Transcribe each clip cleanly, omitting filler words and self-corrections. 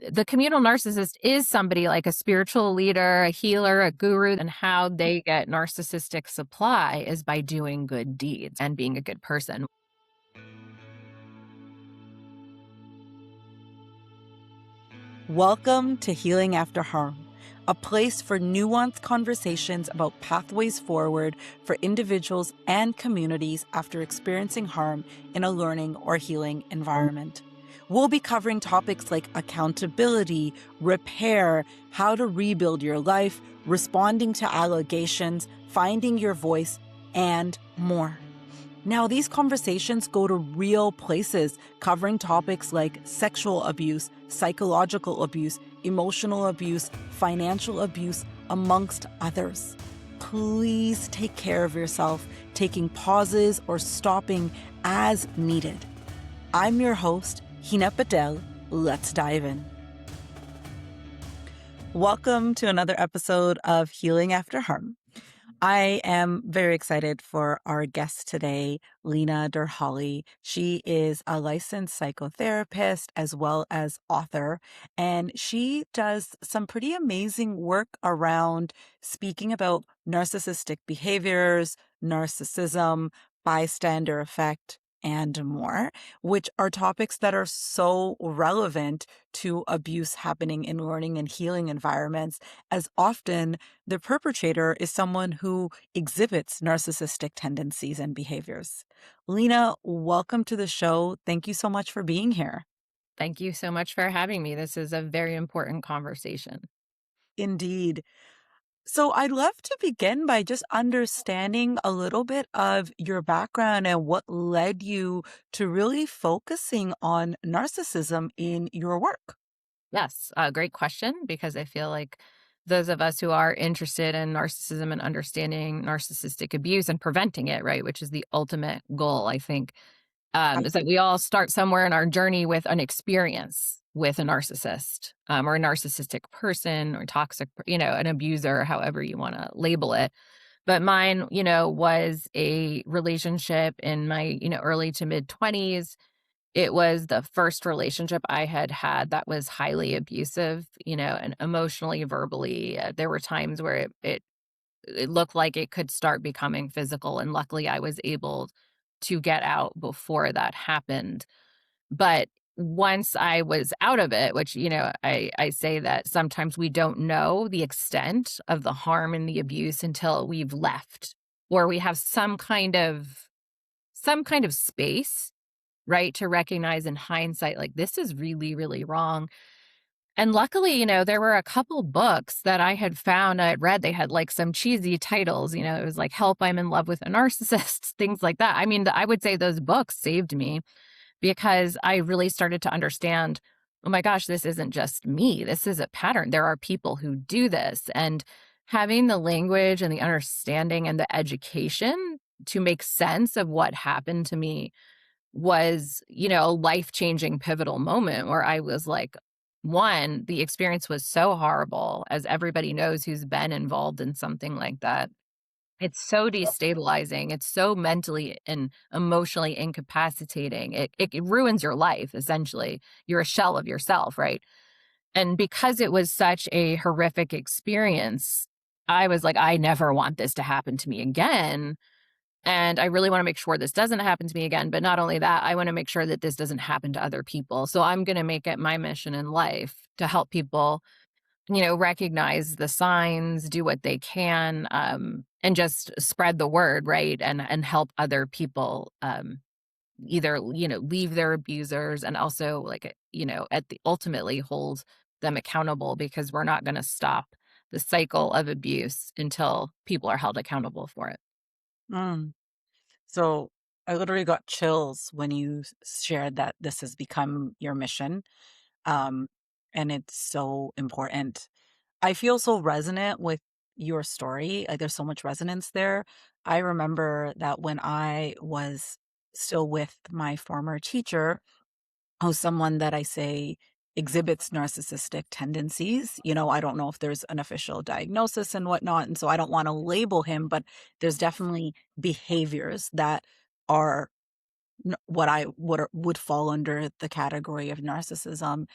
the communal narcissist is somebody like a spiritual leader, a healer, a guru, and how they get narcissistic supply is by doing good deeds and being a good person. Welcome to Healing After Harm, a place for nuanced conversations about pathways forward for individuals and communities after experiencing harm in a learning or healing environment. We'll be covering topics like accountability, repair, how to rebuild your life, responding to allegations, finding your voice, and more. Now, these conversations go to real places, covering topics like sexual abuse, psychological abuse, emotional abuse, financial abuse, amongst others. Please take care of yourself, taking pauses or stopping as needed. I'm your host, Heena. Let's dive in. Welcome to another episode of Healing After Harm. I am very excited for our guest today, Lena Derhally. She is a licensed psychotherapist as well as author, and she does some pretty amazing work around speaking about narcissistic behaviors, narcissism, bystander effect, and more, which are topics that are so relevant to abuse happening in learning and healing environments, as often the perpetrator is someone who exhibits narcissistic tendencies and behaviors. Lena, welcome to the show. Thank you so much for being here. Thank you so much for having me. This is a very important conversation. Indeed. So I'd love to begin by just understanding a little bit of your background and what led you to really focusing on narcissism in your work. Yes, great question, because I feel like those of us who are interested in narcissism and understanding narcissistic abuse and preventing it, right, which is the ultimate goal, I think, is that we all start somewhere in our journey with an experience with a narcissist, or a narcissistic person or toxic, an abuser, however you want to label it. But mine, was a relationship in my, early to mid 20s. It was the first relationship I had had that was highly abusive, and emotionally, verbally. There were times where it looked like it could start becoming physical. And luckily, I was able to get out before that happened. But once I was out of it, which, I say that sometimes we don't know the extent of the harm and the abuse until we've left, or we have some kind of space, right, to recognize in hindsight, like, this is really, really wrong. And luckily, there were a couple books that I had found, I had read, they had like some cheesy titles, it was like Help, I'm in Love with a Narcissist, things like that. I mean, I would say those books saved me because I really started to understand, oh my gosh, this isn't just me. This is a pattern. There are people who do this. And having the language and the understanding and the education to make sense of what happened to me was, a life-changing pivotal moment where I was like, one, the experience was so horrible, as everybody knows who's been involved in something like that. It's so destabilizing. It's so mentally and emotionally incapacitating. It ruins your life, essentially. You're a shell of yourself, right? And because it was such a horrific experience, I was like, I never want this to happen to me again. And I really want to make sure this doesn't happen to me again. But not only that, I want to make sure that this doesn't happen to other people. So I'm going to make it my mission in life to help people, recognize the signs, do what they can, and just spread the word, right? And help other people, either, leave their abusers, and also, like, ultimately hold them accountable, because we're not going to stop the cycle of abuse until people are held accountable for it. Mm. So I literally got chills when you shared that this has become your mission. Um, and it's so important. I feel so resonant with your story. Like, there's so much resonance there. I remember that when I was still with my former teacher, who's someone that I say exhibits narcissistic tendencies. I don't know if there's an official diagnosis and whatnot. And so I don't want to label him, but there's definitely behaviors that are what I would fall under the category of narcissism.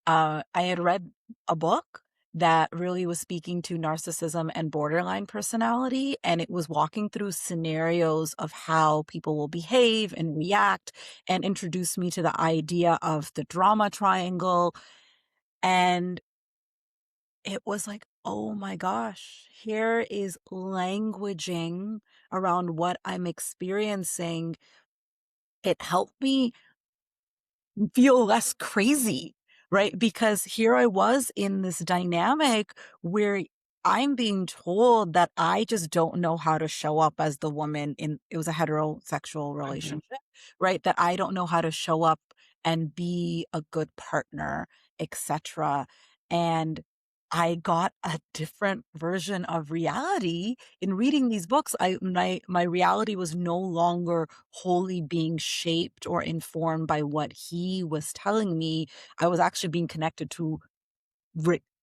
I had read a book that really was speaking to narcissism and borderline personality, and it was walking through scenarios of how people will behave and react, and introduced me to the idea of the drama triangle. And it was like, oh my gosh, here is languaging around what I'm experiencing. It helped me feel less crazy, right? Because here I was in this dynamic where I'm being told that I just don't know how to show up as the woman in it was a heterosexual Mhm. relationship, right? That I don't know how to show up and be a good partner, etc. And I got a different version of reality in reading these books. My reality was no longer wholly being shaped or informed by what he was telling me. I was actually being connected to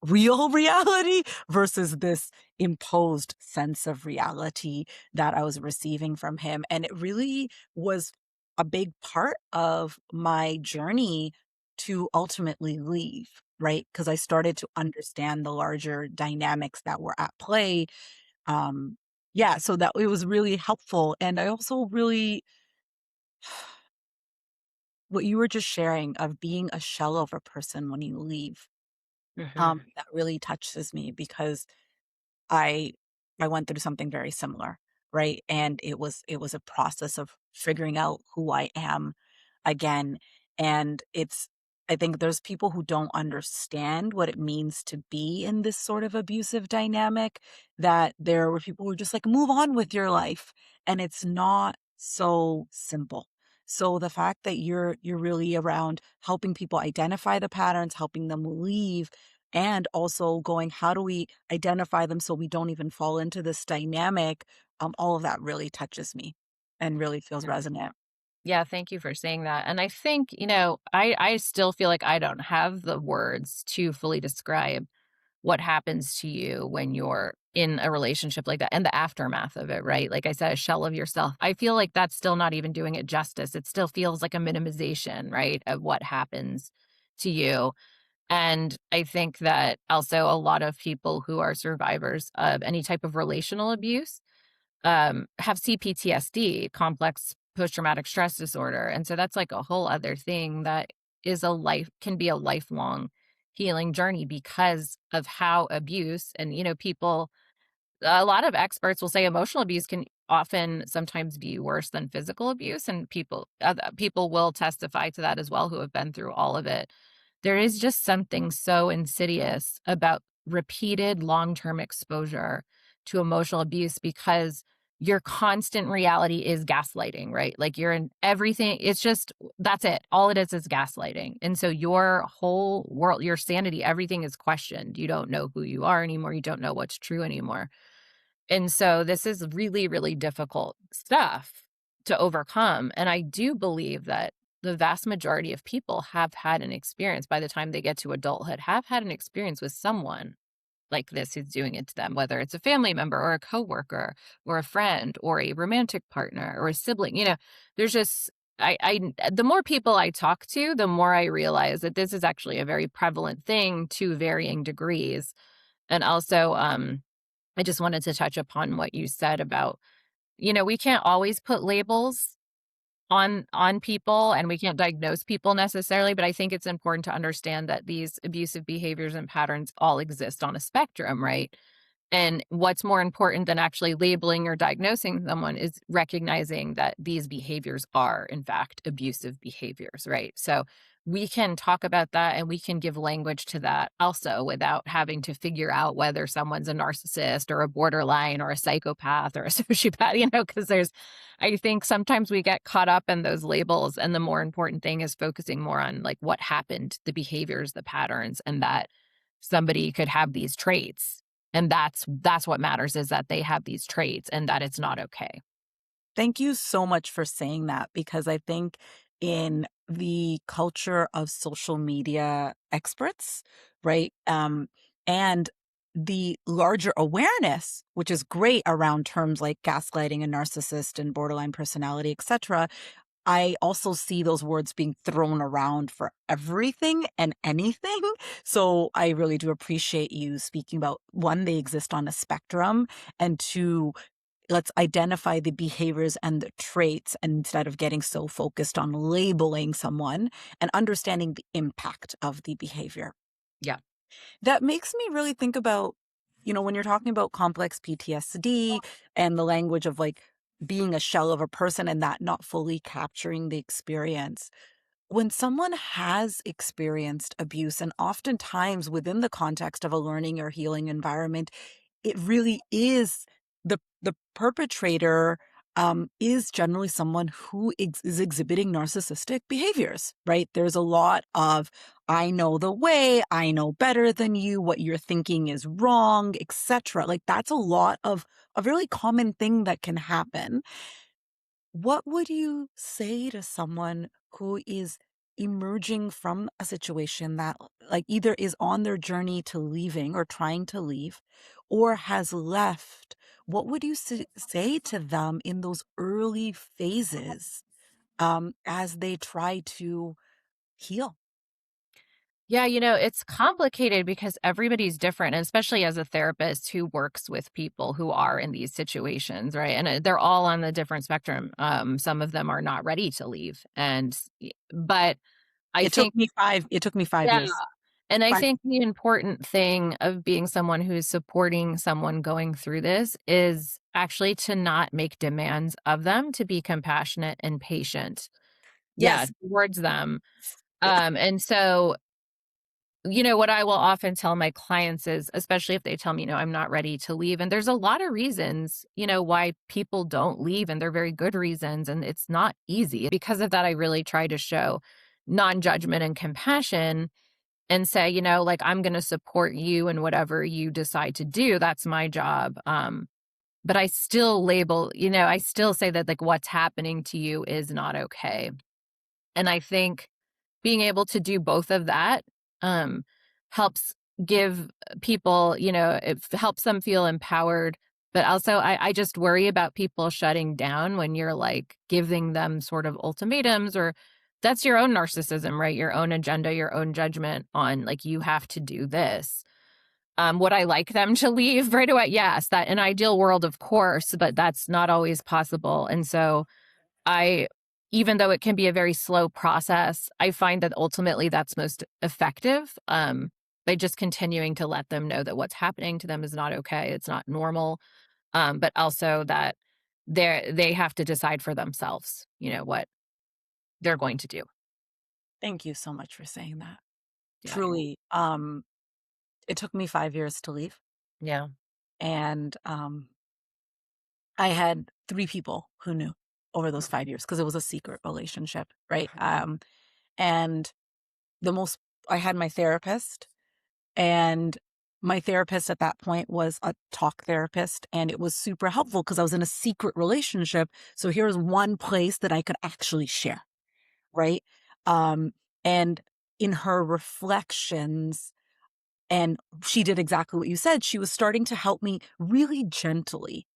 real reality versus this imposed sense of reality that I was receiving from him. And it really was a big part of my journey to ultimately leave, right? Because I started to understand the larger dynamics that were at play. Um, yeah, so that it was really helpful. And I also really, what you were just sharing of being a shell of a person when you leave, Mhm. that really touches me because I I went through something very similar, right? And it was a process of figuring out who I am again. And it's I think there's people who don't understand what it means to be in this sort of abusive dynamic, that there were people who are just like, move on with your life. And it's not so simple. So the fact that you're really around helping people identify the patterns, helping them leave, and also going, how do we identify them so we don't even fall into this dynamic? All of that really touches me and really feels Yeah. resonant. Yeah, thank you for saying that. And I think, I still feel like I don't have the words to fully describe what happens to you when you're in a relationship like that and the aftermath of it, right? Like I said, a shell of yourself. I feel like that's still not even doing it justice. It still feels like a minimization, right, of what happens to you. And I think that also a lot of people who are survivors of any type of relational abuse have CPTSD, complex post-traumatic stress disorder, and so that's like a whole other thing that can be a lifelong healing journey because of how abuse and, people a lot of experts will say emotional abuse can often sometimes be worse than physical abuse, and people will testify to that as well who have been through all of it. There is just something so insidious about repeated long-term exposure to emotional abuse because your constant reality is gaslighting, right? Like you're in everything. It's just that's it. All it is gaslighting. And so your whole world, your sanity, everything is questioned. You don't know who you are anymore. You don't know what's true anymore. And so this is really, really difficult stuff to overcome. And I do believe that the vast majority of people have had an experience by the time they get to adulthood, have had an experience with someone like this who's doing it to them, whether it's a family member or a coworker or a friend or a romantic partner or a sibling. There's just the more people I talk to, the more I realize that this is actually a very prevalent thing to varying degrees. And also, I just wanted to touch upon what you said about, we can't always put labels on people and we can't diagnose people necessarily, but I think it's important to understand that these abusive behaviors and patterns all exist on a spectrum, right? And what's more important than actually labeling or diagnosing someone is recognizing that these behaviors are, in fact, abusive behaviors, right? So we can talk about that and we can give language to that also without having to figure out whether someone's a narcissist or a borderline or a psychopath or a sociopath, because I think sometimes we get caught up in those labels. And the more important thing is focusing more on like what happened, the behaviors, the patterns, and that somebody could have these traits and that's what matters is that they have these traits and that it's not okay. Thank you so much for saying that, because I think in the culture of social media experts, right? And the larger awareness, which is great around terms like gaslighting and narcissist and borderline personality, etc. I also see those words being thrown around for everything and anything. So I really do appreciate you speaking about, one, they exist on a spectrum, and two, let's identify the behaviors and the traits instead of getting so focused on labeling someone and understanding the impact of the behavior. Yeah. That makes me really think about, when you're talking about complex PTSD and the language of like being a shell of a person and that not fully capturing the experience. When someone has experienced abuse, and oftentimes within the context of a learning or healing environment, it really is the perpetrator is generally someone who is exhibiting narcissistic behaviors, right? There's a lot of, I know the way, I know better than you, what you're thinking is wrong, etc. Like that's a lot of a really common thing that can happen. What would you say to someone who is emerging from a situation that like either is on their journey to leaving or trying to leave or has left? What would you say to them in those early phases as they try to heal? Yeah, it's complicated because everybody's different, and especially as a therapist who works with people who are in these situations, right? And they're all on the different spectrum. Some of them are not ready to leave, but I think, It took me 5 yeah, years. and I 5 think the important thing of being someone who's supporting someone going through this is actually to not make demands of them, to be compassionate and patient, yeah, Yes. towards them. Yeah. And so what I will often tell my clients is, especially if they tell me, I'm not ready to leave. And there's a lot of reasons, why people don't leave, and they're very good reasons. And it's not easy. Because of that, I really try to show non judgment and compassion and say, like, I'm going to support you in whatever you decide to do. That's my job. But I still I still say that, like, what's happening to you is not okay. And I think being able to do both of that, um, helps give people, it helps them feel empowered. But also, I just worry about people shutting down when you're like giving them sort of ultimatums, or that's your own narcissism, right? Your own agenda, your own judgment on like, you have to do this. Would I like them to leave right away? Yes, that an ideal world, of course, but that's not always possible. And so, I even though it can be a very slow process, I find that ultimately that's most effective, by just continuing to let them know that what's happening to them is not okay, it's not normal, but also that they have to decide for themselves, what they're going to do. Thank you so much for saying that. Yeah. Truly, it took me 5 years to leave, Yeah. and, I had 3 people who knew over those 5 years because it was a secret relationship, right? And the most I had my therapist, and my therapist at that point was a talk therapist, and it was super helpful because I was in a secret relationship, so here's one place that I could actually share, right? Um, and in her reflections, and she did exactly what you said, she was starting to help me really gently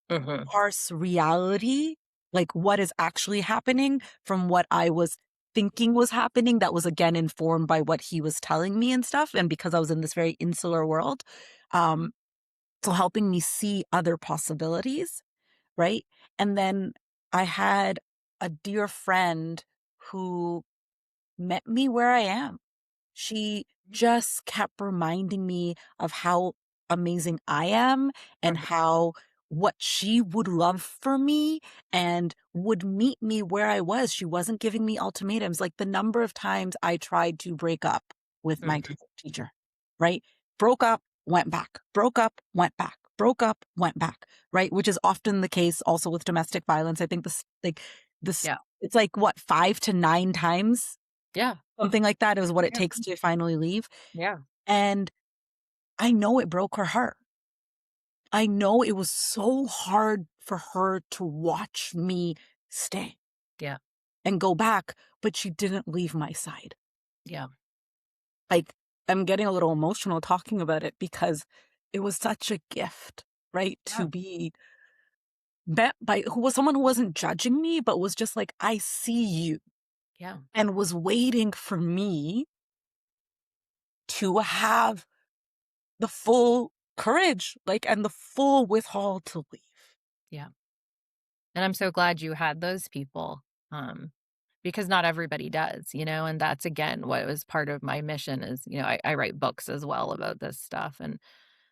Mhm. parse reality, like what is actually happening from what I was thinking was happening that was again informed by what he was telling me and stuff. And because I was in this very insular world, um, so helping me see other possibilities, right? And then I had a dear friend who met me where I am. She just kept reminding me of how amazing I am and Mhm. how what she would love for me and would meet me where I was. She wasn't giving me ultimatums. Like the number of times I tried to break up with my Mhm. teacher, right? Broke up, went back, broke up, went back, broke up, went back, right? Which is often the case also with domestic violence. I think this, Yeah. it's like what, 5 to 9 times, Yeah. something like that is what it Yeah. takes to finally leave, Yeah. and I know it broke her heart. I know it was so hard for her to watch me stay Yeah. and go back, but she didn't leave my side. Yeah. Like, I'm getting a little emotional talking about it because it was such a gift, right? Yeah. To be by who was someone who wasn't judging me, but was just like, I see you, Yeah. and was waiting for me to have the full courage, like, and the full withhold to leave. Yeah. And I'm so glad you had those people, because not everybody does, and that's again what was part of my mission is, I write books as well about this stuff and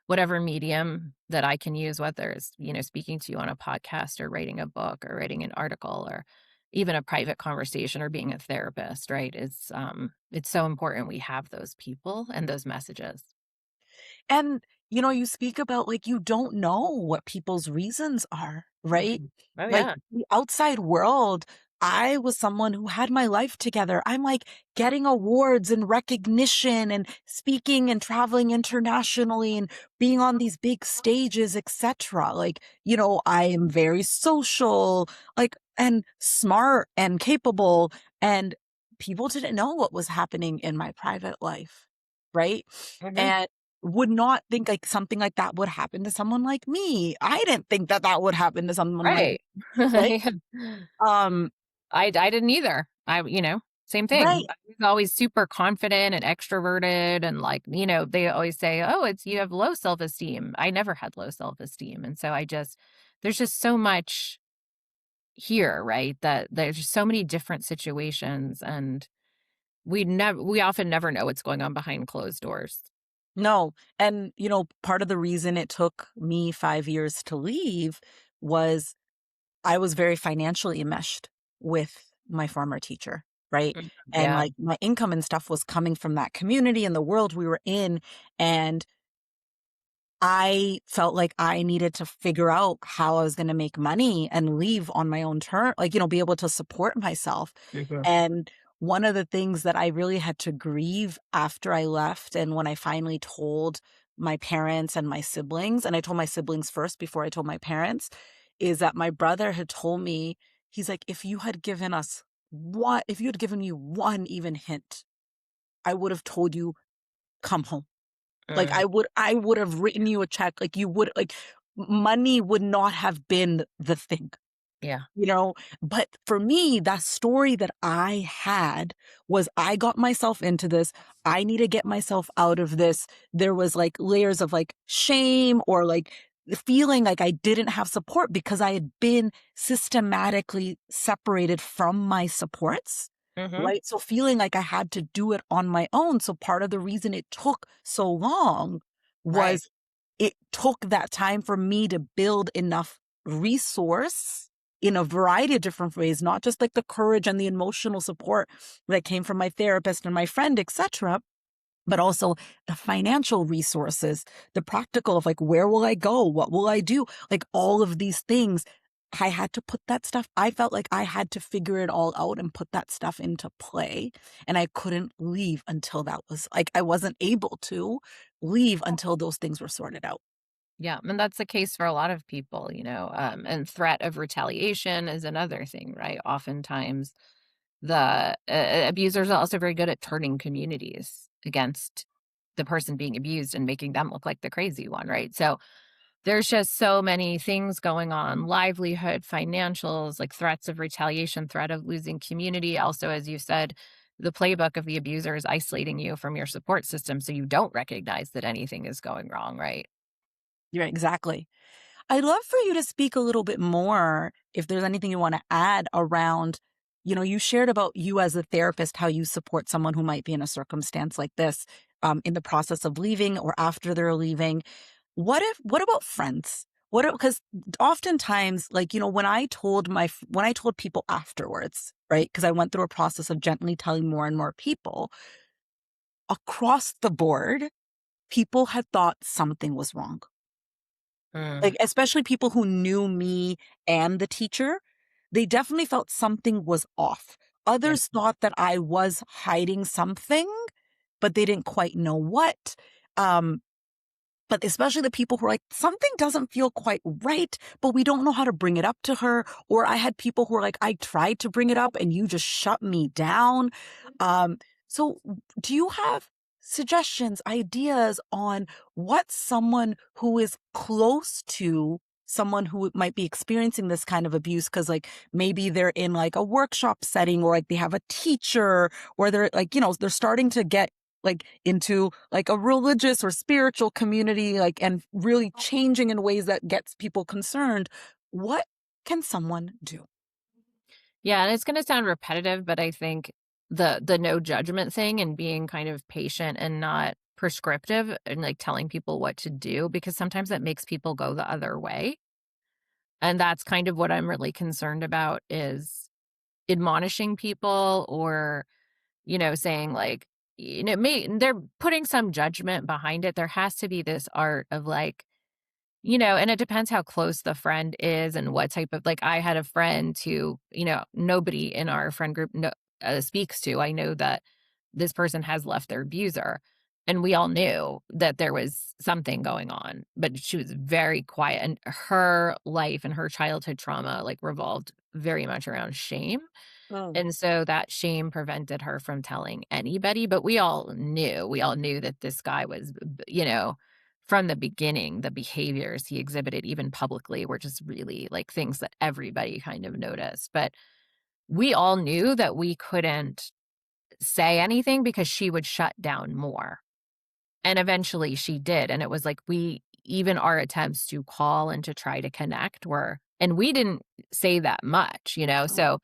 whatever medium that I can use, whether it's, speaking to you on a podcast or writing a book or writing an article or even a private conversation or being a therapist, right? It's so important we have those people and those messages. And, you speak about, like, you don't know what people's reasons are, right? Mhm. Oh, Like, yeah. the outside world, I was someone who had my life together. I'm, like, getting awards and recognition and speaking and traveling internationally and being on these big stages, etcetera. Like, I am very social, like, and smart and capable, and people didn't know what was happening in my private life, right? Mhm. And would not think like something like that would happen to someone like me. I didn't think that that would happen to someone like me, Right. right? Yeah. Um, I didn't either. Same thing. right. I was always super confident and extroverted and like, they always say, "Oh, it's you have low self-esteem." I never had low self-esteem. And so there's just so much here, right? That there's just so many different situations and we often never know what's going on behind closed doors. No. And, part of the reason it took me 5 years to leave was I was very financially enmeshed with my former teacher, right? Mhm. And Yeah. like my income and stuff was coming from that community and the world we were in. And I felt like I needed to figure out how I was gonna make money and leave on my own term, like, be able to support myself. Mhm. And one of the things that I really had to grieve after I left and when I finally told my parents and my siblings, and I told my siblings first before I told my parents, is that my brother had told me, he's like, if you had given me one even hint, I would have told you, come home. Like, Mm. I would have written you a check, like, you would like, money would not have been the thing, Yeah. you know? But for me, that story that I had was I got myself into this, I need to get myself out of this. There was, like, layers of, like, shame or, like, the feeling like I didn't have support because I had been systematically separated from my supports, Mhm. right? So feeling like I had to do it on my own. So part of the reason it took so long Right. was it took that time for me to build enough resource in a variety of different ways, not just like the courage and the emotional support that came from my therapist and my friend, etc., but also the financial resources, the practical of like, where will I go? What will I do? Like all of these things. I had to put that stuff, I felt like I had to figure it all out and put that stuff into play. And I couldn't leave until that was like, I wasn't able to leave until those things were sorted out. Yeah, and that's the case for a lot of people, and threat of retaliation is another thing, right? Oftentimes, the abusers are also very good at turning communities against the person being abused and making them look like the crazy one, right? So there's just so many things going on livelihood, financials, like threats of retaliation, threat of losing community. Also, as you said, the playbook of the abuser is isolating you from your support system so you don't recognize that anything is going wrong, right? Yeah, exactly. I'd love for you to speak a little bit more if there's anything you want to add around, you shared about you as a therapist, how you support someone who might be in a circumstance like this in the process of leaving or after they're leaving. What about friends? Because oftentimes, like, when I told people afterwards, right? Because I went through a process of gently telling more and more people across the board, people had thought something was wrong. Mm, Like, especially people who knew me and the teacher, they definitely felt something was off. yeah. Others thought that I was hiding something, but they didn't quite know what. Um, but especially the people who are like, something doesn't feel quite right, but we don't know how to bring it up to her. Or I had people who were like, I tried to bring it up and you just shut me down. Um, so do you have suggestions, ideas on what someone who is close to someone who might be experiencing this kind of abuse because like maybe they're in like a workshop setting or like they have a teacher or they're like, they're starting to get like into like a religious or spiritual community, like, and really changing in ways that gets people concerned. What can someone do? Yeah, and it's gonna sound repetitive, but I think the no judgment thing and being kind of patient and not prescriptive and, like, telling people what to do, because sometimes that makes people go the other way, and that's kind of what I'm really concerned about is admonishing people or, saying, like, they're putting some judgment behind it. There has to be this art of, like, and it depends how close the friend is and what type of, like, I had a friend who, nobody in our friend group speaks to. I know that this person has left their abuser, and we all knew that there was something going on, but she was very quiet, and her life and her childhood trauma, like, revolved very much around shame, Oh. and so that shame prevented her from telling anybody, but we all knew that this guy was, from the beginning, the behaviors he exhibited even publicly were just really, like, things that everybody kind of noticed, but we all knew that we couldn't say anything because she would shut down more, and eventually she did, and it was like even our attempts to call and to try to connect were, and we didn't say that much, so,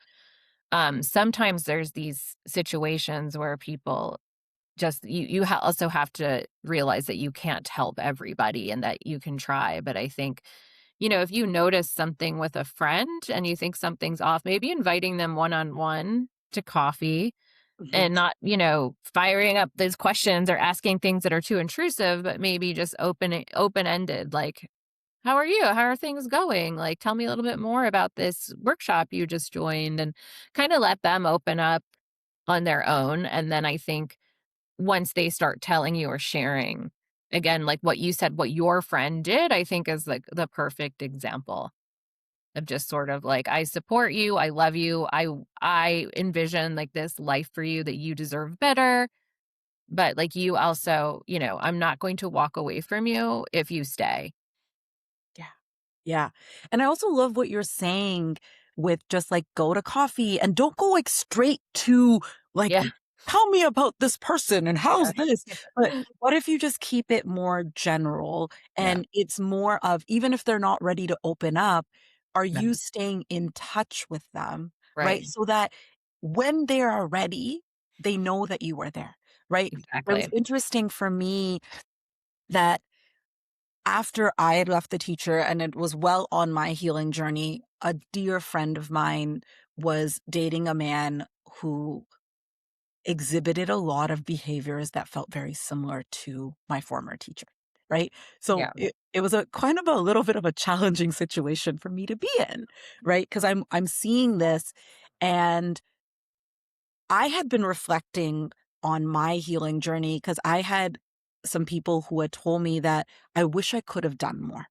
sometimes there's these situations where people just also have to realize that you can't help everybody and that you can try, but I think, if you notice something with a friend and you think something's off, maybe inviting them one-on-one to coffee Mhm. and not, firing up those questions or asking things that are too intrusive, but maybe just open-ended, like, "How are you? How are things going? Like, tell me a little bit more about this workshop you just joined," and kinda let them open up on their own, and then I think once they start telling you or sharing, again, like what you said, what your friend did, I think is, like, the perfect example of just sort of like, "I support you, I love you, I envision, like, this life for you that you deserve better, but, like, you also, I'm not going to walk away from you if you stay." Yeah. Yeah. And I also love what you're saying with just like go to coffee and don't go like straight to like, Yeah, tell me about this person and how's yeah, this? But yeah. what if you just keep it more general Yeah, and it's more of even if they're not ready to open up, are right, you staying in touch with them? Right. right, So that when they are ready, they know that you were there. Right. It was exactly. interesting for me that after I had left the teacher and it was well on my healing journey, a dear friend of mine was dating a man who exhibited a lot of behaviors that felt very similar to my former teacher, right? So Yeah, it was a kind of a little bit of a challenging situation for me to be in, right? Because I'm seeing this and I had been reflecting on my healing journey because I had some people who had told me that I wish I could have done more.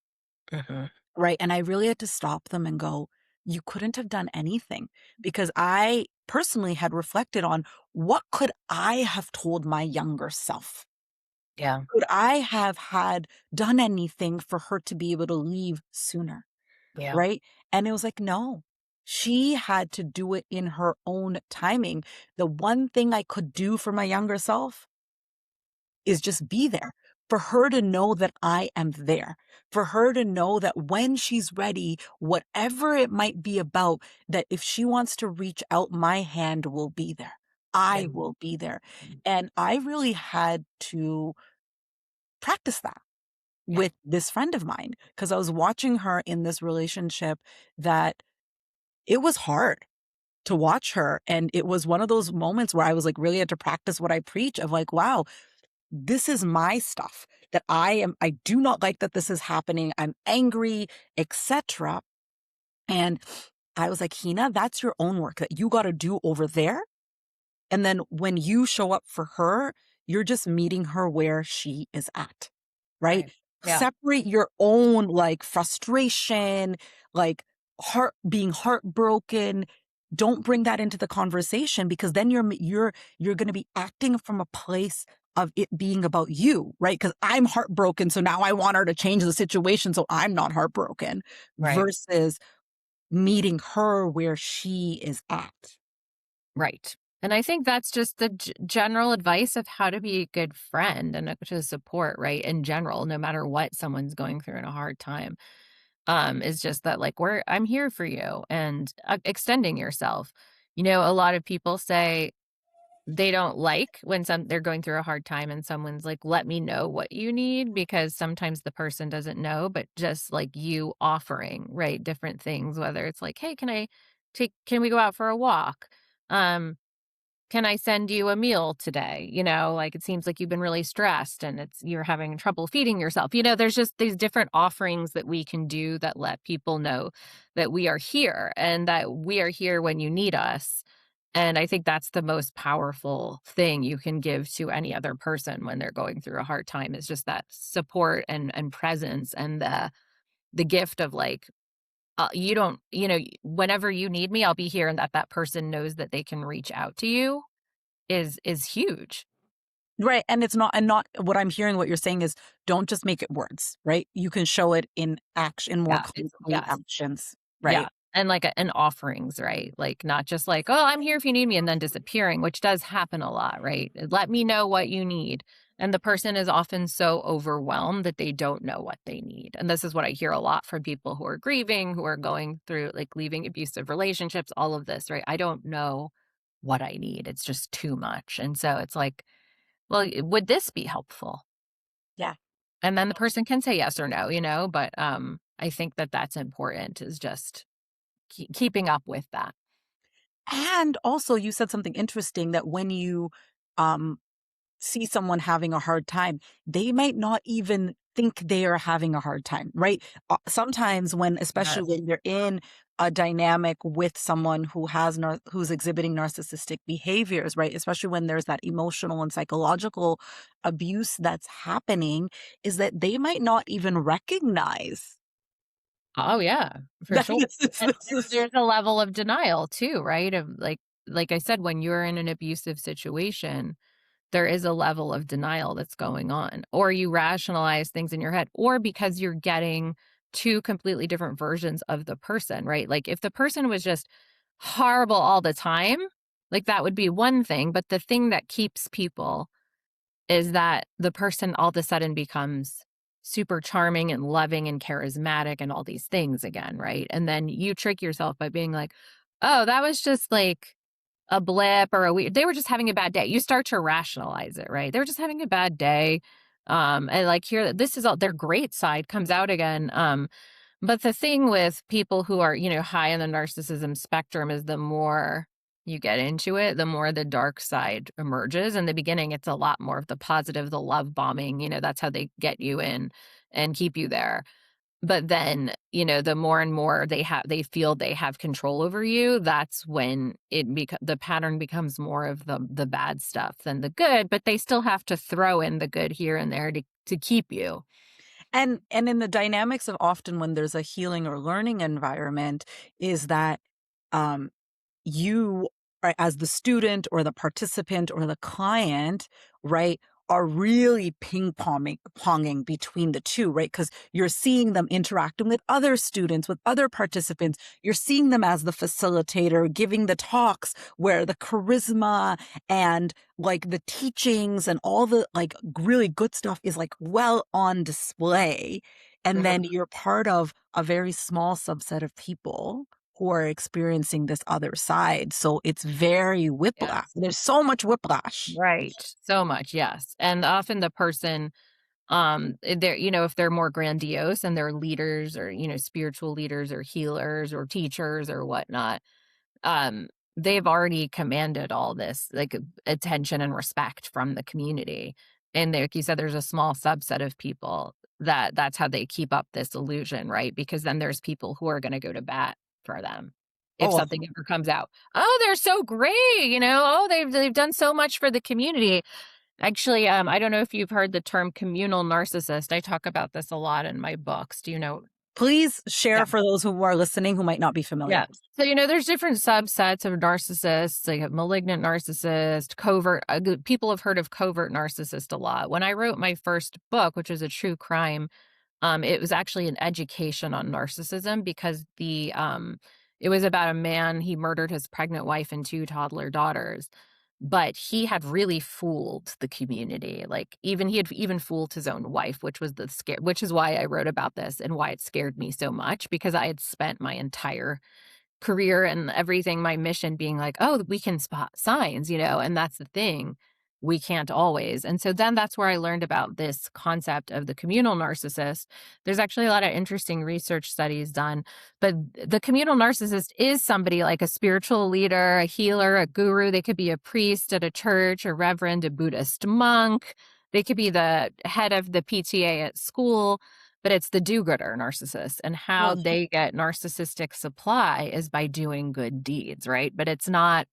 mhm, Right, and I really had to stop them and go, "You couldn't have done anything," because I personally had reflected on what could I have told my younger self? yeah, Could I have had done anything for her to be able to leave sooner, yeah, right? And it was like, "No." She had to do it in her own timing. The one thing I could do for my younger self is just be there. For her to know that I am there. For her to know that when she's ready, whatever it might be about, that if she wants to reach out, my hand will be there. yeah, I will be there. And I really had to practice that yeah, with this friend of mine because I was watching her in this relationship that it was hard to watch her. And it was one of those moments where I was like, really had to practice what I preach of like, wow, this is my stuff that I do not like that this is happening. I'm angry, etc. And I was like, Heena, that's your own work that you got to do over there. And then when you show up for her, you're just meeting her where she is at. Right? right, yeah, Separate your own like frustration, like being heartbroken. Don't bring that into the conversation because then you're going to be acting from a place of it being about you, right? Because I'm heartbroken, so now I want her to change the situation so I'm not heartbroken, Right. versus meeting her where she is at. Right. And I think that's just the general advice of how to be a good friend and to support, right? In general, no matter what someone's going through in a hard time, is just that like I'm here for you and extending yourself. A lot of people say they don't like when they're going through a hard time and someone's like, let me know what you need, because sometimes the person doesn't know, but just like you offering, right, different things, whether it's like, hey, can we go out for a walk? Um, can I send you a meal today? Like it seems like you've been really stressed and you're having trouble feeding yourself. There's just these different offerings that we can do that let people know that we are here and that we are here when you need us. And I think that's the most powerful thing you can give to any other person when they're going through a hard time, is just that support and presence, and the gift of like, you don't, whenever you need me, I'll be here, and that person knows that they can reach out to you is huge. Right. And it's not, and not what I'm hearing, what you're saying is don't just make it words, right? You can show it in action, in more Yeah, it's concrete yes. actions, Yeah, right? and like, and offerings, right? Like, not just like, "Oh, I'm here if you need me," and then disappearing, which does happen a lot, right? "Let me know what you need," and the person is often so overwhelmed that they don't know what they need, and this is what I hear a lot from people who are grieving, who are going through, like, leaving abusive relationships, all of this, right? "I don't know what I need, it's just too much," and so it's like, "Well, would this be helpful?" Yeah. And then the person can say yes or no, but, I think that that's important, is just keeping up with that. And also, you said something interesting, that when you um, see someone having a hard time, they might not even think they are having a hard time, right? Sometimes especially Yes. when you're in a dynamic with someone who who's exhibiting narcissistic behaviors, right? Especially when there's that emotional and psychological abuse that's happening, is that they might not even recognize Oh, yeah, for that sure. And this is there's a level of denial too, right? Of like I said, when you're in an abusive situation, there is a level of denial that's going on, or you rationalize things in your head, or because you're getting two completely different versions of the person, right? Like if the person was just horrible all the time, like that would be one thing, but the thing that keeps people is that the person all of a sudden becomes super charming and loving and charismatic and all these things again, right? And then you trick yourself by being like, "Oh, that was just like a blip or a week. They were just having a bad day." You start to rationalize it, right? They were just having a bad day. And like here, this is all their great side comes out again. But the thing with people who are, high on the narcissism spectrum is the more you get into it, the more the dark side emerges. In the beginning, it's a lot more of the positive, the love bombing, that's how they get you in and keep you there. But then, the more and more they feel they have control over you, that's when the pattern becomes more of the bad stuff than the good, but they still have to throw in the good here and there to keep you. and in the dynamics of often when there's a healing or learning environment, is that um you, right, as the student or the participant or the client, right, are really ponging between the two, right? Because you're seeing them interacting with other students, with other participants. You're seeing them as the facilitator, giving the talks where the charisma and like the teachings and all the like really good stuff is like well on display. And Mhm. then you're part of a very small subset of people who are experiencing this other side. So it's very whiplash. Yes. There's so much whiplash. Right. So much, yes. And often the person, they're, if they're more grandiose and they're leaders or, spiritual leaders or healers or teachers or whatnot, um, they've already commanded all this, like, attention and respect from the community. And like you said, there's a small subset of people that's how they keep up this illusion, right? Because then there's people who are gonna go to bat for them if Oh, something ever comes out. "Oh, they're so great," "Oh, they've done so much for the community." Actually, I don't know if you've heard the term communal narcissist. I talk about this a lot in my books. Do you know? Please share for those who are listening who might not be Yeah. familiar. So, there's different subsets of narcissists. Like a malignant narcissist, covert. People have heard of covert narcissist a lot. When I wrote my first book, which was a true crime, it was actually an education on narcissism because it was about a man. He murdered his pregnant wife and two toddler daughters, but he had really fooled the community. Like he had even fooled his own wife, which was which is why I wrote about this and why it scared me so much because I had spent my entire career and everything, my mission being like, "Oh, we can spot signs," and that's the thing. We can't always. And so then that's where I learned about this concept of the communal narcissist. There's actually a lot of interesting research studies done, but the communal narcissist is somebody like a spiritual leader, a healer, a guru. They could be a priest at a church, a reverend, a Buddhist monk. They could be the head of the PTA at school, but it's the do-gooder narcissist, and how Mhm. they get narcissistic supply is by doing good deeds, right? But it's not,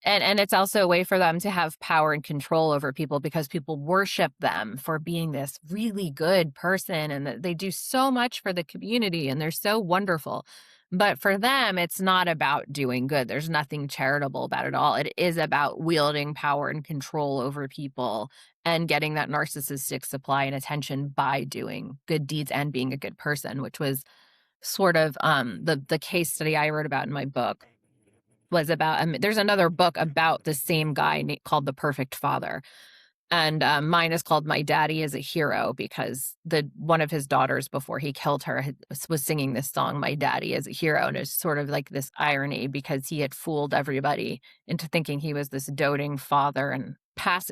and it's also a way for them to have power and control over people because people worship them for being this really good person and that they do so much for the community and they're so wonderful. But for them, it's not about doing good. There's nothing charitable about it all. It is about wielding power and control over people and getting that narcissistic supply and attention by doing good deeds and being a good person, which was sort of the case study I wrote about in my book was about there's another book about the same guy called The Perfect Father. And mine is called My Daddy is a Hero because the one of his daughters before he killed her was singing this song, My Daddy is a Hero. And it's sort of like this irony because he had fooled everybody into thinking he was this doting father and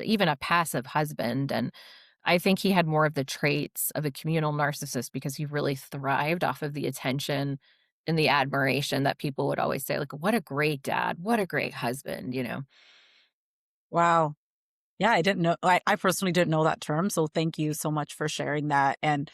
even a passive husband. And I think he had more of the traits of a communal narcissist because he really thrived off of the attention and the admiration that people would always say, like, what a great dad, what a great husband. Wow. Yeah, I didn't know. I personally didn't know that term. So thank you so much for sharing that. And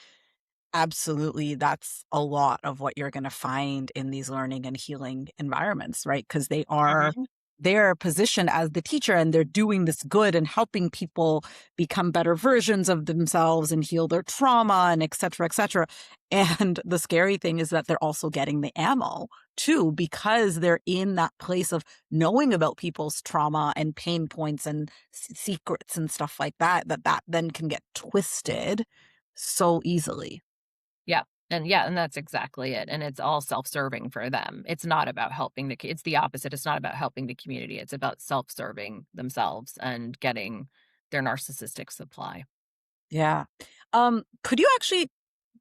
absolutely, that's a lot of what you're gonna find in these learning and healing environments, right? Because Mhm. they're positioned as the teacher, and they're doing this good and helping people become better versions of themselves and heal their trauma and et cetera, et cetera. And the scary thing is that they're also getting the ammo too, because they're in that place of knowing about people's trauma and pain points and secrets and stuff like that, that then can get twisted so easily. Yeah. And that's exactly it. And it's all self-serving for them. It's not about helping it's the opposite. It's not about helping the community. It's about self-serving themselves and getting their narcissistic supply. Yeah. Could you actually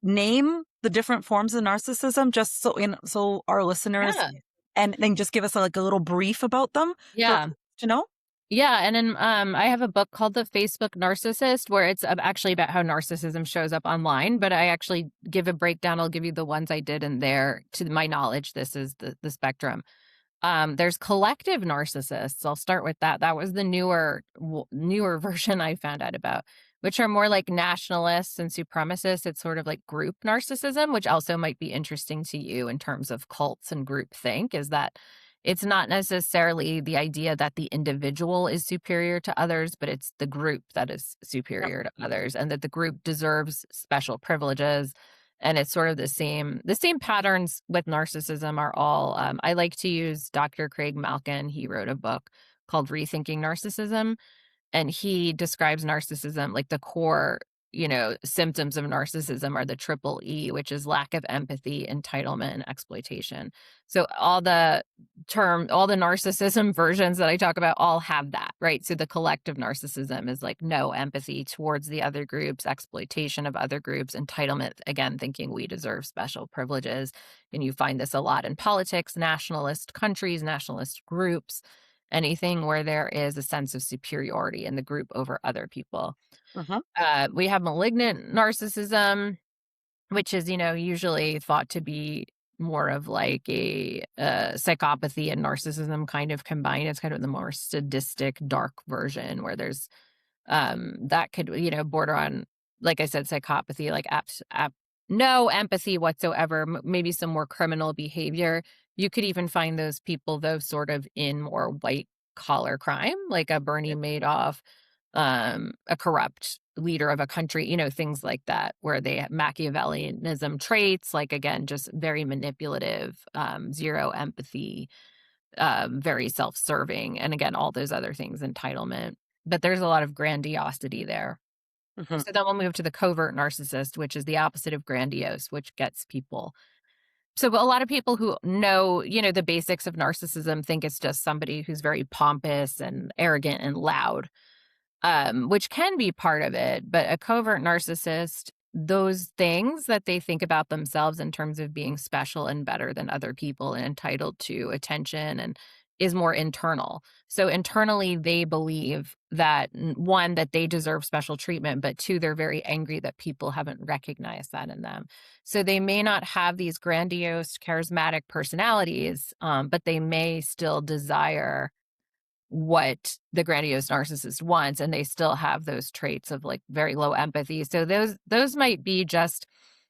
name the different forms of narcissism just so our listeners Yeah. and then just give us like a little brief about them for Yeah. people to know? Yeah, and then I have a book called The Facebook Narcissist, where it's actually about how narcissism shows up online. But I actually give a breakdown. I'll give you the ones I did in there. To my knowledge, this is the spectrum. There's collective narcissists. I'll start with that. That was the newer version I found out about, which are more like nationalists and supremacists. It's sort of like group narcissism, which also might be interesting to you in terms of cults and group think, is that it's not necessarily the idea that the individual is superior to others, but it's the group that is Yep. superior to others and that the group deserves special privileges. And it's sort of the same patterns with narcissism are all I like to use Dr. Craig Malkin. He wrote a book called Rethinking Narcissism, and he describes narcissism like the core, symptoms of narcissism are the triple E, which is lack of empathy, entitlement, and exploitation. So all the narcissism versions that I talk about all have that, right? So the collective narcissism is like no empathy towards the other groups, exploitation of other groups, entitlement, again, thinking we deserve special privileges. And you find this a lot in politics, nationalist countries, nationalist groups, anything where there is a sense of superiority in the group over other people. Uh-huh. We have malignant narcissism, which is, usually thought to be more of like a psychopathy and narcissism kind of combined. It's kind of the more sadistic, dark version where there's that could, border on, like I said, psychopathy, like no empathy whatsoever, maybe some more criminal behavior. You could even find those people, though, sort of in more white collar crime, like a Bernie Madoff, a corrupt leader of a country, things like that, where they have Machiavellianism traits, like, again, just very manipulative, zero empathy, very self-serving, and again, all those other things, entitlement. But there's a lot of grandiosity there. Mhm. So then we'll move to the covert narcissist, which is the opposite of grandiose, which gets people. So a lot of people who know, the basics of narcissism think it's just somebody who's very pompous and arrogant and loud, which can be part of it. But a covert narcissist, those things that they think about themselves in terms of being special and better than other people and entitled to attention and is more internal. So internally, they believe that one, that they deserve special treatment, but two, they're very angry that people haven't recognized that in them. So they may not have these grandiose, charismatic personalities, but they may still desire what the grandiose narcissist wants, and they still have those traits of like very low empathy. So those might be just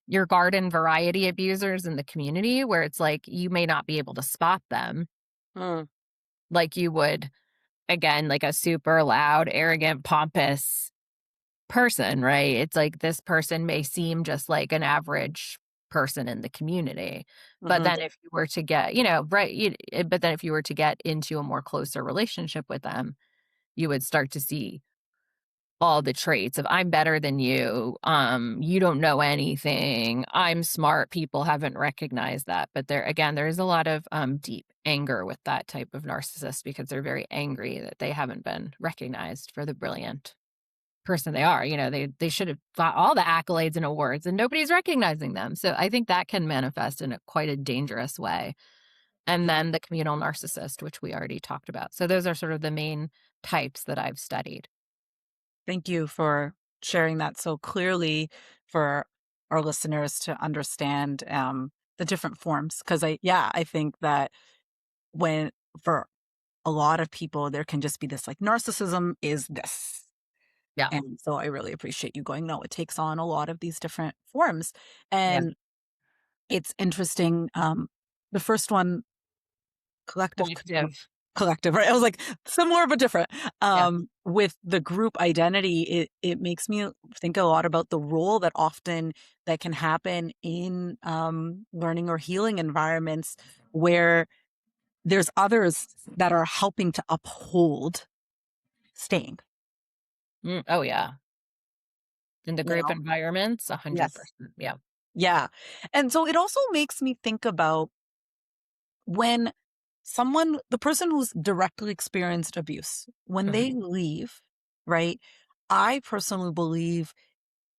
your garden variety abusers in the community, where it's like you may not be able to spot them Mm. like you would, again, like a super loud, arrogant, pompous person, right? It's like this person may seem just like an average person in the community. But Mhm. then if you were to get, right, but then if you were to get into a more closer relationship with them, you would start to see all the traits of I'm better than you. You don't know anything. I'm smart. People haven't recognized that. But there is a lot of deep anger with that type of narcissist because they're very angry that they haven't been recognized for the brilliant person they are. They should have got all the accolades and awards and nobody's recognizing them. So I think that can manifest in quite a dangerous way. And then the communal narcissist, which we already talked about. So those are sort of the main types that I've studied. Thank you for sharing that so clearly for our listeners to understand the different forms. Because I think that when for a lot of people, there can just be this like narcissism is this. Yeah. And so I really appreciate you going, no, it takes on a lot of these different forms. Yeah. And it's interesting. The first one, collective Collective. collective, right? I was like, similar but different. Yeah. With the group identity, it makes me think a lot about the role that often that can happen in learning or healing environments where there's others that are helping to uphold staying, Oh, yeah. In the you group know? environments, Yes. 100%. Yeah. Yeah. And so it also makes me think about when the person who's directly experienced abuse, when Mhm. they leave, right? I personally believe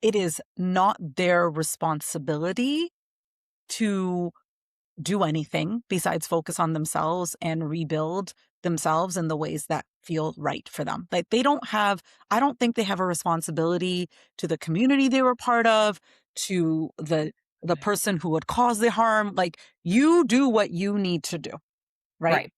it is not their responsibility to do anything besides focus on themselves and rebuild themselves in the ways that feel right for them. Like I don't think they have a responsibility to the community they were part of, to the person who would cause the harm. Like you do what you need to do, right? Right.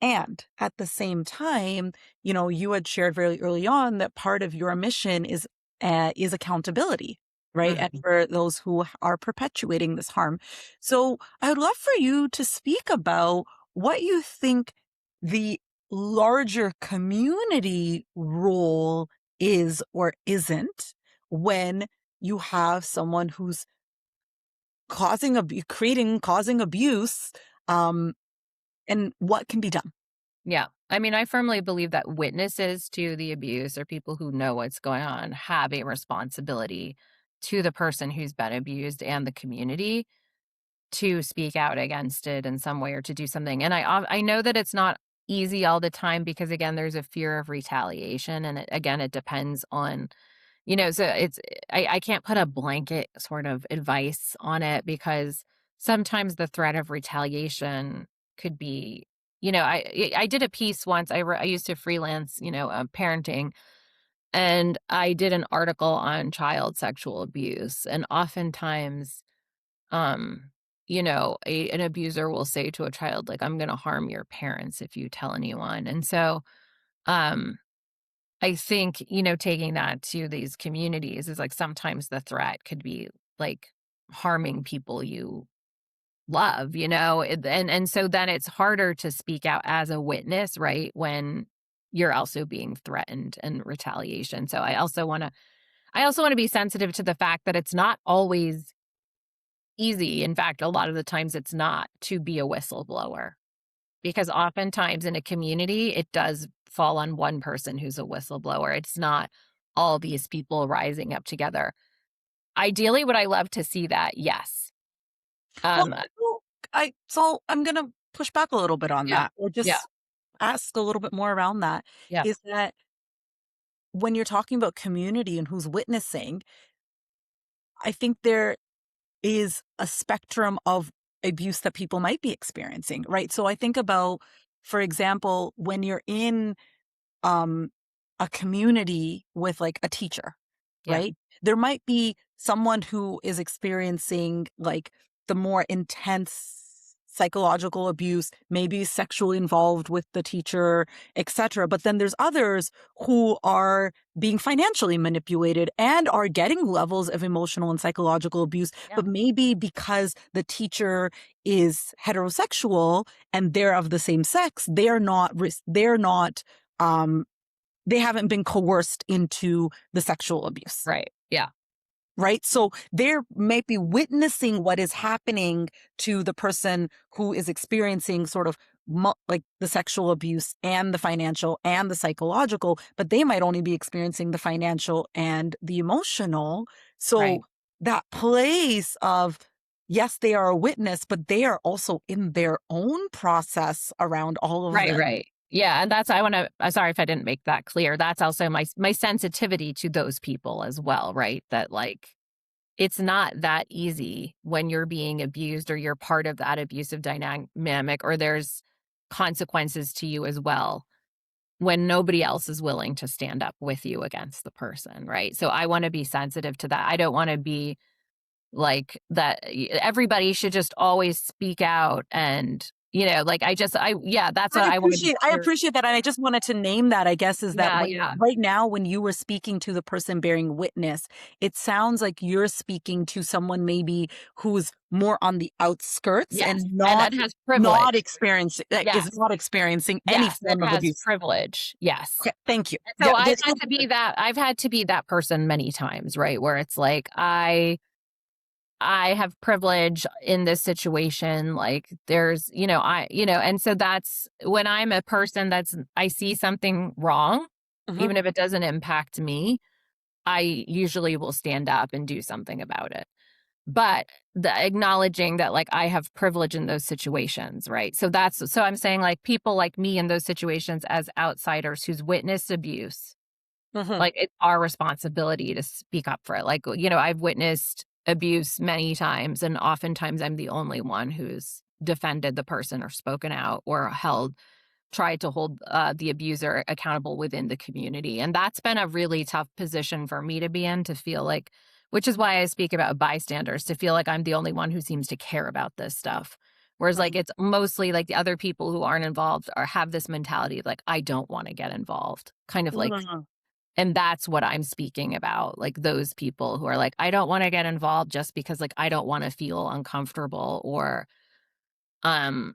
And at the same time, you had shared very early on that part of your mission is accountability, right? And Mhm. for those who are perpetuating this harm. So I would love for you to speak about what you think the larger community role is or isn't when you have someone who's causing abuse, um, and what can be done. Yeah. I mean, I firmly believe that witnesses to the abuse or people who know what's going on have a responsibility to the person who's been abused and the community to speak out against it in some way or to do something. And I know that it's not easy all the time because again, there's a fear of retaliation, and it depends on, so I can't put a blanket sort of advice on it because sometimes the threat of retaliation could be, I did a piece once. I used to freelance, parenting, and I did an article on child sexual abuse, and oftentimes um an abuser will say to a child like, I'm going to harm your parents if you tell anyone. And so um I think, taking that to these communities is like sometimes the threat could be like harming people you love, and so then it's harder to speak out as a witness, right, when you're also being threatened and retaliation. So I also want to I also want to be sensitive to the fact that it's not always easy. In fact, a lot of the times it's not to be a whistleblower because oftentimes in a community, it does fall on one person who's a whistleblower. It's not all these people rising up together. Ideally, would I love to see that? Yes. Well, Um, so I'm gonna push back a little bit on yeah, that, or yeah, just ask a little bit more around that. yeah, Is that when you're talking about community and who's witnessing, I think there is a spectrum of abuse that people might be experiencing, right? So I think about, for example, when you're in um, a community with like a teacher, yeah, right? There might be someone who is experiencing like the more intense psychological abuse, maybe sexually involved with the teacher, etc. But then there's others who are being financially manipulated and are getting levels of emotional and psychological abuse, yeah. but maybe because the teacher is heterosexual and they're of the same sex, they're not um, they haven't been coerced into the sexual abuse, Right. Yeah. right? So they may be witnessing what is happening to the person who is experiencing sort of like the sexual abuse and the financial and the psychological, but they might only be experiencing the financial and the emotional. So Right. that place of, yes, they are a witness, but they are also in their own process around all of Right. this. Right. Yeah. And that's, I want to, sorry if I didn't make that clear. That's also my sensitivity to those people as well. Right. That like, it's not that easy when you're being abused or you're part of that abusive dynamic or there's consequences to you as well when nobody else is willing to stand up with you against the person, right? So I want to be sensitive to that. I don't want to be like that everybody should just always speak out and, like yeah, that's what I I want to be appreciate I clear. appreciate that, and I just wanted to name that, I guess, is that Yeah, when yeah. right now, when you were speaking to the person bearing witness, it sounds like you're speaking to someone maybe who's more on the outskirts Yes. and And not that has not privilege. experiencing is Yes. not experiencing any Yes. It form of has abuse. privilege. Yes. Okay, thank you. And so Yeah, this I've had to be that person many times, right? Where it's like I have privilege in this situation. Like there's, and so that's when I'm a person I see something wrong, Mhm, even if it doesn't impact me, I usually will stand up and do something about it. But the acknowledging that like I have privilege in those situations, right? So I'm saying like people like me in those situations as outsiders who's witnessed abuse, mhm, like, it's our responsibility to speak up for it. Like, I've witnessed abuse many times, and oftentimes I'm the only one who's defended the person or spoken out or tried to hold the abuser accountable within the community. And that's been a really tough position for me to be in to feel like, which is why I speak about bystanders, to feel like I'm the only one who seems to care about this stuff. Whereas, like, right. it's mostly like the other people who aren't involved or have this mentality of like, I don't want to get involved, kind of like Mhm, and that's what I'm speaking about, like, those people who are like, "I don't wanna get involved just because, like, I don't wanna feel uncomfortable," or, um,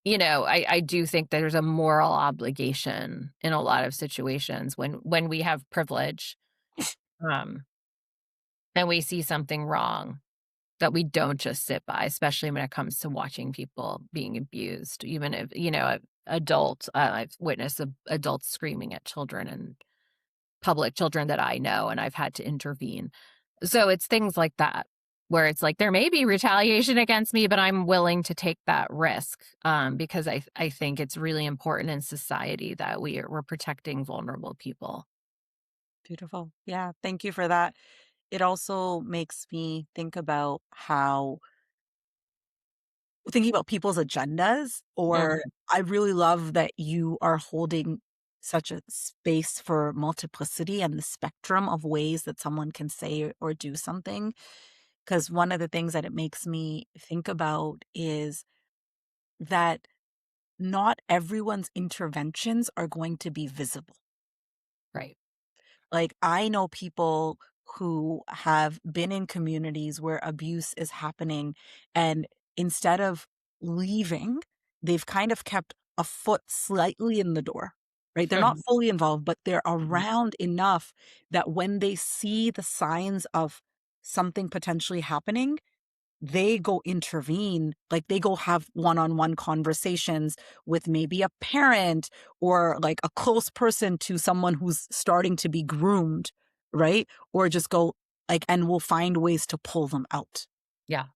I do think there's a moral obligation in a lot of situations when we have privilege, um, and we see something wrong, that we don't just sit by, especially when it comes to watching people being abused, even if, I've witnessed adults screaming at children and public children that I know, and I've had to intervene. So it's things like that where it's like there may be retaliation against me, but I'm willing to take that risk because I think it's really important in society that we're protecting vulnerable people. beautiful. Yeah, thank you for that. It also makes me think about how thinking about people's agendas, or Mhm. I really love that you are holding such a space for multiplicity and the spectrum of ways that someone can say or do something. Because one of the things that it makes me think about is that not everyone's interventions are going to be visible. Right. Like, I know people who have been in communities where abuse is happening, and instead of leaving, they've kind of kept a foot slightly in the door. right? They're not Mhm. fully involved, but they're Mhm. around enough that when they see the signs of something potentially happening, they go intervene, like they go have one-on-one conversations with maybe a parent or like a close person to someone who's starting to be groomed, right? Or just go like, and we'll find ways to pull them out, Yeah.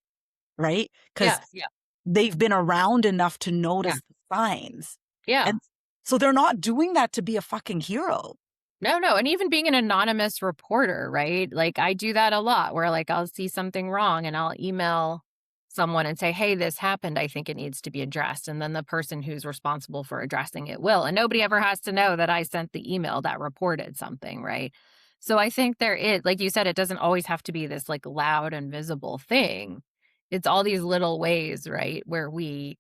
right? Because Yeah, yeah, they've been around enough to yeah, notice the signs. yeah. And so they're not doing that to be a fucking hero. No, no, and even being an anonymous reporter, right? Like, I do that a lot where, like, I'll see something wrong and I'll email someone and say, "Hey, this happened. I think it needs to be addressed." And then the person who's responsible for addressing it will. And nobody ever has to know that I sent the email that reported something, right? So I think there is, like you said, it doesn't always have to be this like loud and visible thing. It's all these little ways, right, where we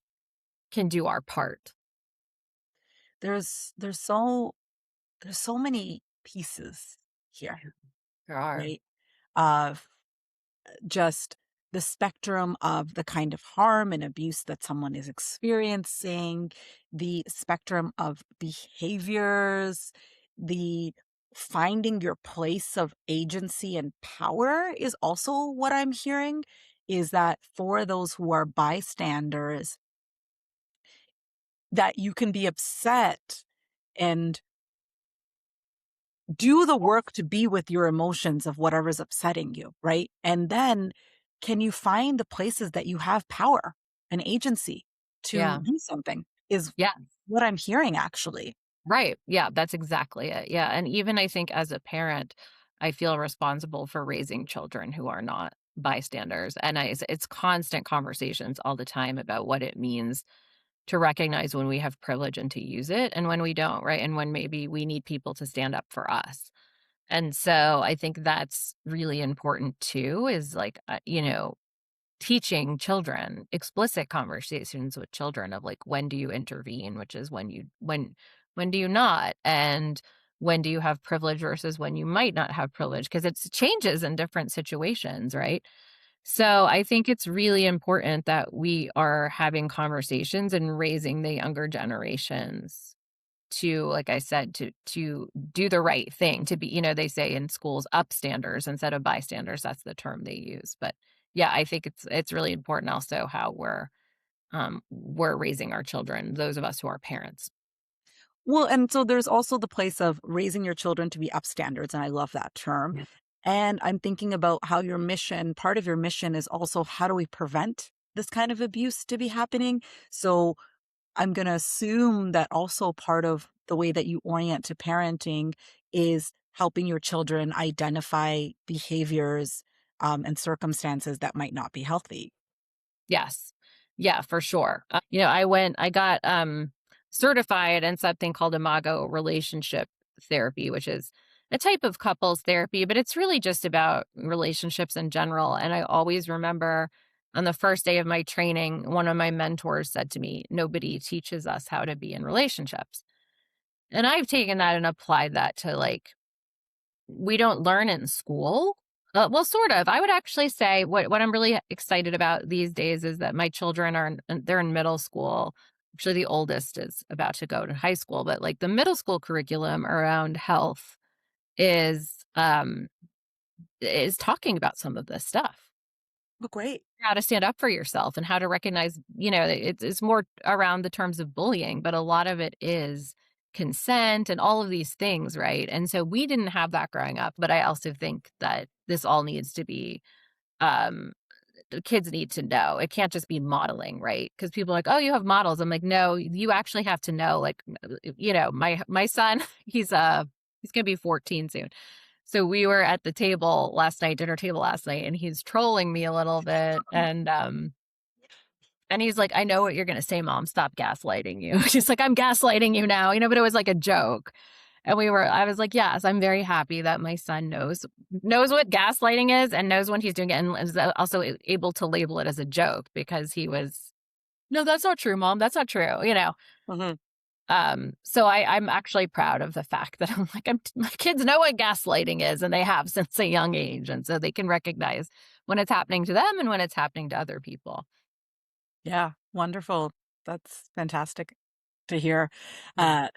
can do our part. There's there's so there's so many pieces here, Yeah. There are. right? Of just the spectrum of the kind of harm and abuse that someone is experiencing, the spectrum of behaviors, the finding your place of agency and power is also what I'm hearing is that for those who are bystanders, that you can be upset and do the work to be with your emotions of whatever's upsetting you, right? And then can you find the places that you have power and agency to Yeah. do something is Yeah. what I'm hearing actually. Right. Yeah, that's exactly it. Yeah, and even I think as a parent, I feel responsible for raising children who are not bystanders, and it's constant conversations all the time about what it means to recognize when we have privilege and to use it and when we don't, right? And when maybe we need people to stand up for us. And so I think that's really important too is like teaching children explicit conversations with children of like when do you intervene, which is when do you not, and when do you have privilege versus when you might not have privilege, because it changes in different situations, right? So I think it's really important that we are having conversations and raising the younger generations to, like I said, to do the right thing, to be, they say in schools, upstanders instead of bystanders. That's the term they use. But yeah, I think it's really important also how we're raising our children, those of us who are parents. Well, and so there's also the place of raising your children to be upstanders, and I love that term. Yeah. And I'm thinking about how your mission, part of your mission is also how do we prevent this kind of abuse to be happening? So I'm going to assume that also part of the way that you orient to parenting is helping your children identify behaviors and circumstances that might not be healthy. Yes. Yeah, for sure. I got certified in something called Imago relationship therapy, which is a type of couples therapy, but it's really just about relationships in general. And I always remember on the first day of my training, one of my mentors said to me, "Nobody teaches us how to be in relationships." And I've taken that and applied that to like we don't learn in school. Well, sort of. I would actually say what I'm really excited about these days is that my children they're in middle school. Actually, the oldest is about to go to high school, but like the middle school curriculum around health is um is talking about some of this stuff. Oh, great. How to stand up for yourself and how to recognize, it's more around the terms of bullying, but a lot of it is consent and all of these things, right? And so we didn't have that growing up, but I also think that this all needs to be um the kids need to know. It can't just be modeling, right? Because people are like, "Oh, you have models." I'm like, "No, you actually have to know." Like, my son, he's gonna be 14 soon. So we were at the table last night, dinner table last night, and he's trolling me a little bit, and he's like, "I know what you're gonna say, mom. Stop gaslighting you." She's like, "I'm gaslighting you now," but it was like a joke. And I was like, "Yes, I'm very happy that my son knows what gaslighting is and knows when he's doing it and is also able to label it as a joke because he was, no, that's not true, mom. That's not true. Mhm. So I'm actually proud of the fact that I'm like, my kids know what gaslighting is and they have since a young age. And so they can recognize when it's happening to them and when it's happening to other people. Yeah, wonderful. That's fantastic to hear. Yeah. Uh,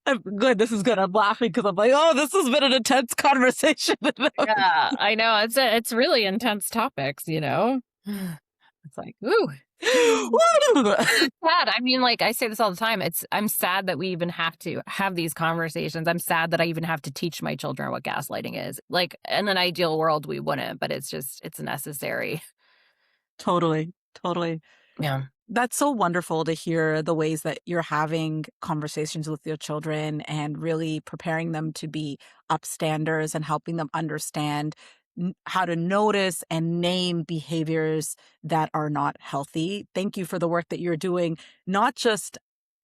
I'm good. This is good. I'm laughing because I'm like, oh, this has been an intense conversation. Yeah, I know, it's really intense topics, you know? It's like, ooh. It's sad. I mean, like, I say this all the time, I'm sad that we even have to have these conversations. I'm sad that I even have to teach my children what gaslighting is. Like, in an ideal world, we wouldn't, but it's necessary. Totally. Totally. Yeah. That's so wonderful to hear the ways that you're having conversations with your children and really preparing them to be upstanders and helping them understand how to notice and name behaviors that are not healthy. Thank you for the work that you're doing, not just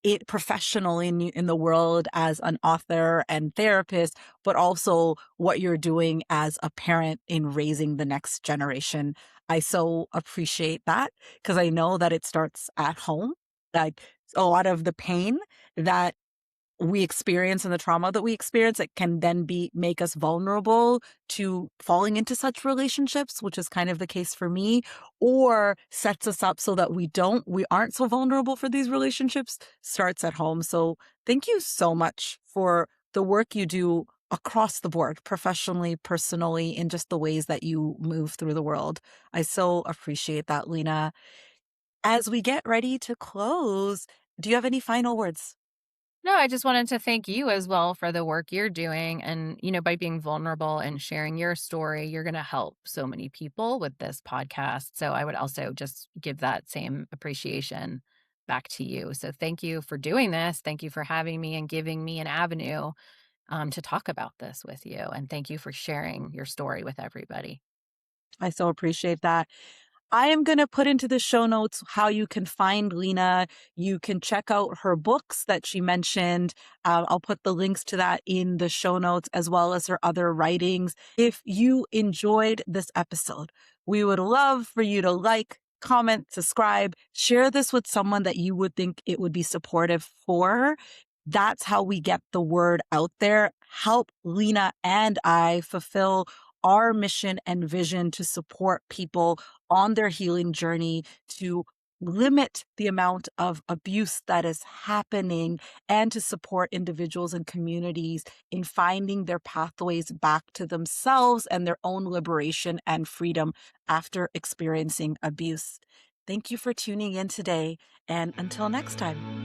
it professionally in the world as an author and therapist, but also what you're doing as a parent in raising the next generation. I so appreciate that because I know that it starts at home. Like a lot of the pain that we experience and the trauma that we experience, it can then make us vulnerable to falling into such relationships, which is kind of the case for me, or sets us up so that we aren't so vulnerable for these relationships, starts at home. So thank you so much for the work you do across the board, professionally, personally, in just the ways that you move through the world. I so appreciate that, Lena. As we get ready to close, do you have any final words? No, I just wanted to thank you as well for the work you're doing. And, by being vulnerable and sharing your story, you're going to help so many people with this podcast. So I would also just give that same appreciation back to you. So thank you for doing this. Thank you for having me and giving me an avenue to talk about this with you. And thank you for sharing your story with everybody. I so appreciate that. I am going to put into the show notes how you can find Lena. You can check out her books that she mentioned. I'll put the links to that in the show notes as well as her other writings. If you enjoyed this episode, we would love for you to like, comment, subscribe, share this with someone that you would think it would be supportive for. That's how we get the word out there. Help Lena and I fulfill our mission and vision to support people on their healing journey, to limit the amount of abuse that is happening, and to support individuals and communities in finding their pathways back to themselves and their own liberation and freedom after experiencing abuse. Thank you for tuning in today, and until next time.